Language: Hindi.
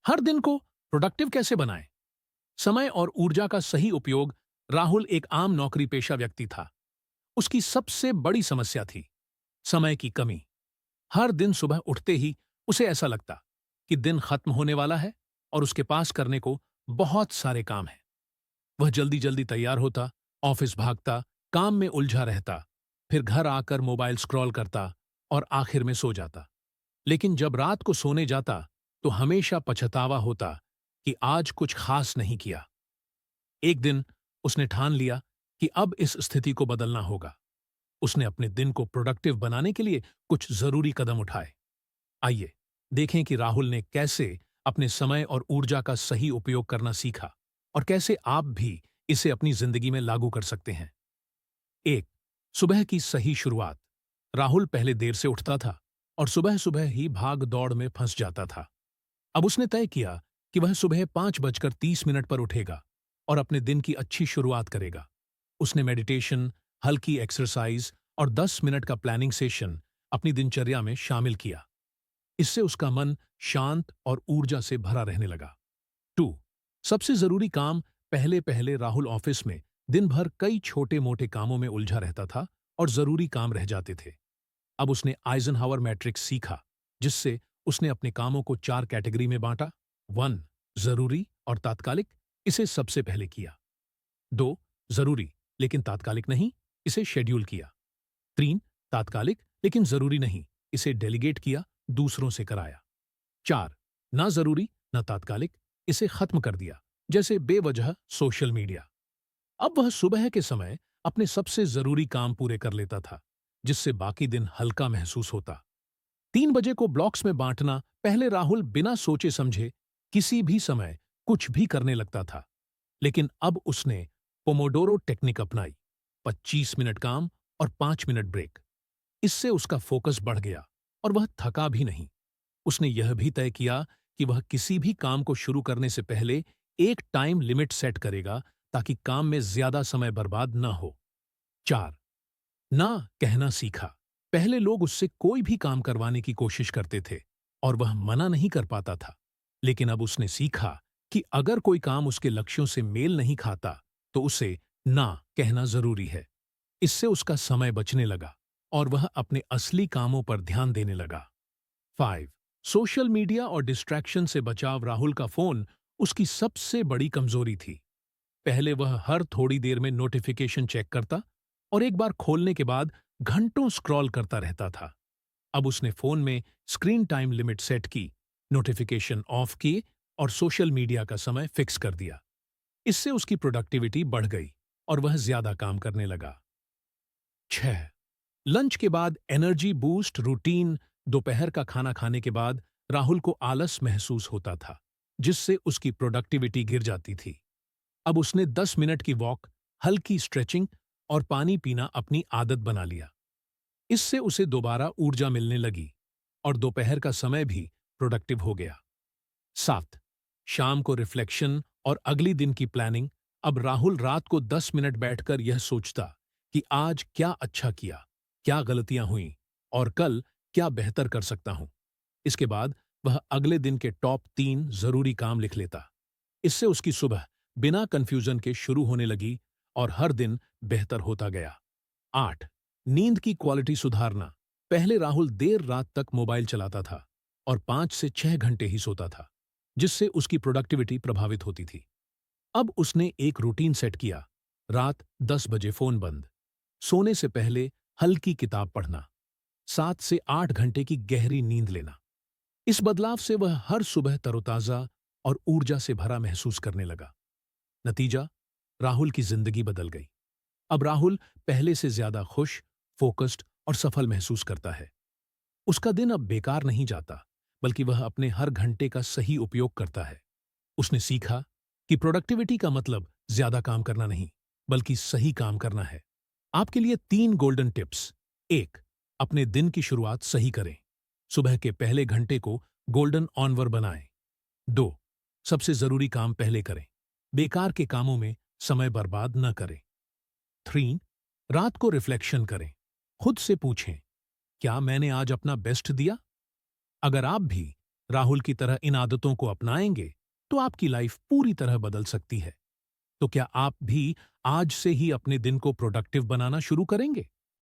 हर दिन को प्रोडक्टिव कैसे बनाएं? समय और ऊर्जा का सही उपयोग। राहुल एक आम नौकरी पेशा व्यक्ति था। उसकी सबसे बड़ी समस्या थी समय की कमी। हर दिन सुबह उठते ही उसे ऐसा लगता कि दिन खत्म होने वाला है और उसके पास करने को बहुत सारे काम हैं। वह जल्दी जल्दी तैयार होता, ऑफिस भागता, काम में उलझा रहता, फिर घर आकर मोबाइल स्क्रॉल करता और आखिर में सो जाता। लेकिन जब रात को सोने जाता तो हमेशा पछतावा होता कि आज कुछ खास नहीं किया। एक दिन उसने ठान लिया कि अब इस स्थिति को बदलना होगा। उसने अपने दिन को प्रोडक्टिव बनाने के लिए कुछ जरूरी कदम उठाए। आइए देखें कि राहुल ने कैसे अपने समय और ऊर्जा का सही उपयोग करना सीखा और कैसे आप भी इसे अपनी जिंदगी में लागू कर सकते हैं। एक, सुबह की सही शुरुआत। राहुल पहले देर से उठता था और सुबह सुबह ही भाग दौड़ में फंस जाता था। अब उसने तय किया कि वह सुबह 5:30 पर उठेगा और अपने दिन की अच्छी शुरुआत करेगा। उसने मेडिटेशन, हल्की एक्सरसाइज और 10 मिनट का प्लानिंग सेशन अपनी दिनचर्या में शामिल किया। इससे उसका मन शांत और ऊर्जा से भरा रहने लगा। 2. सबसे जरूरी काम। पहले पहले राहुल ऑफिस में दिन भर कई छोटे मोटे कामों में उलझा रहता था और जरूरी काम रह जाते थे। अब उसने आइजनहावर मैट्रिक्स सीखा, जिससे उसने अपने कामों को 4 कैटेगरी में बांटा। 1. जरूरी और तात्कालिक, इसे सबसे पहले किया। 2. जरूरी लेकिन तात्कालिक नहीं, इसे शेड्यूल किया। 3. तात्कालिक लेकिन जरूरी नहीं, इसे डेलीगेट किया, दूसरों से कराया। 4. ना जरूरी ना तात्कालिक, इसे खत्म कर दिया, जैसे बेवजह सोशल मीडिया। अब वह सुबह के समय अपने सबसे जरूरी काम पूरे कर लेता था, जिससे बाकी दिन हल्का महसूस होता। 3 बजे को ब्लॉक्स में बांटना। पहले राहुल बिना सोचे समझे किसी भी समय कुछ भी करने लगता था, लेकिन अब उसने पोमोडोरो टेक्निक अपनाई। 25 मिनट काम और 5 मिनट ब्रेक। इससे उसका फोकस बढ़ गया और वह थका भी नहीं। उसने यह भी तय किया कि वह किसी भी काम को शुरू करने से पहले एक टाइम लिमिट सेट करेगा, ताकि काम में ज्यादा समय बर्बाद न हो। 4. ना कहना सीखा। पहले लोग उससे कोई भी काम करवाने की कोशिश करते थे और वह मना नहीं कर पाता था, लेकिन अब उसने सीखा कि अगर कोई काम उसके लक्ष्यों से मेल नहीं खाता तो उसे ना कहना जरूरी है। इससे उसका समय बचने लगा और वह अपने असली कामों पर ध्यान देने लगा। 5. सोशल मीडिया और डिस्ट्रैक्शन से बचाव। राहुल का फोन उसकी सबसे बड़ी कमजोरी थी। पहले वह हर थोड़ी देर में नोटिफिकेशन चेक करता और एक बार खोलने के बाद घंटों स्क्रॉल करता रहता था। अब उसने फोन में स्क्रीन टाइम लिमिट सेट की, नोटिफिकेशन ऑफ किए और सोशल मीडिया का समय फिक्स कर दिया। इससे उसकी प्रोडक्टिविटी बढ़ गई और वह ज्यादा काम करने लगा। 6. लंच के बाद एनर्जी बूस्ट रूटीन। दोपहर का खाना खाने के बाद राहुल को आलस महसूस होता था, जिससे उसकी प्रोडक्टिविटी गिर जाती थी। अब उसने 10 मिनट की वॉक, हल्की स्ट्रेचिंग और पानी पीना अपनी आदत बना लिया। इससे उसे दोबारा ऊर्जा मिलने लगी और दोपहर का समय भी प्रोडक्टिव हो गया। 7. शाम को रिफ्लेक्शन और अगली दिन की प्लानिंग। अब राहुल रात को 10 मिनट बैठकर यह सोचता कि आज क्या अच्छा किया, क्या गलतियां हुईं और कल क्या बेहतर कर सकता हूं। इसके बाद वह अगले दिन के टॉप 3 जरूरी काम लिख लेता। इससे उसकी सुबह बिना कंफ्यूजन के शुरू होने लगी और हर दिन बेहतर होता गया। 8. नींद की क्वालिटी सुधारना। पहले राहुल देर रात तक मोबाइल चलाता था और 5 से 6 घंटे ही सोता था, जिससे उसकी प्रोडक्टिविटी प्रभावित होती थी। अब उसने एक रूटीन सेट किया। रात 10 बजे फोन बंद, सोने से पहले हल्की किताब पढ़ना, 7 से 8 घंटे की गहरी नींद लेना। इस बदलाव से वह हर सुबह तरोताजा और ऊर्जा से भरा महसूस करने लगा। नतीजा, राहुल की जिंदगी बदल गई। अब राहुल पहले से ज्यादा खुश, फोकस्ड और सफल महसूस करता है। उसका दिन अब बेकार नहीं जाता, बल्कि वह अपने हर घंटे का सही उपयोग करता है। उसने सीखा कि प्रोडक्टिविटी का मतलब ज्यादा काम करना नहीं, बल्कि सही काम करना है। आपके लिए 3 गोल्डन टिप्स। 1. अपने दिन की शुरुआत सही करें। सुबह के पहले घंटे को गोल्डन ऑनवर बनाएं। 2. सबसे जरूरी काम पहले करें। बेकार के कामों में समय बर्बाद न करें। 3. रात को रिफ्लेक्शन करें। खुद से पूछें, क्या मैंने आज अपना बेस्ट दिया? अगर आप भी राहुल की तरह इन आदतों को अपनाएंगे तो आपकी लाइफ पूरी तरह बदल सकती है। तो क्या आप भी आज से ही अपने दिन को प्रोडक्टिव बनाना शुरू करेंगे?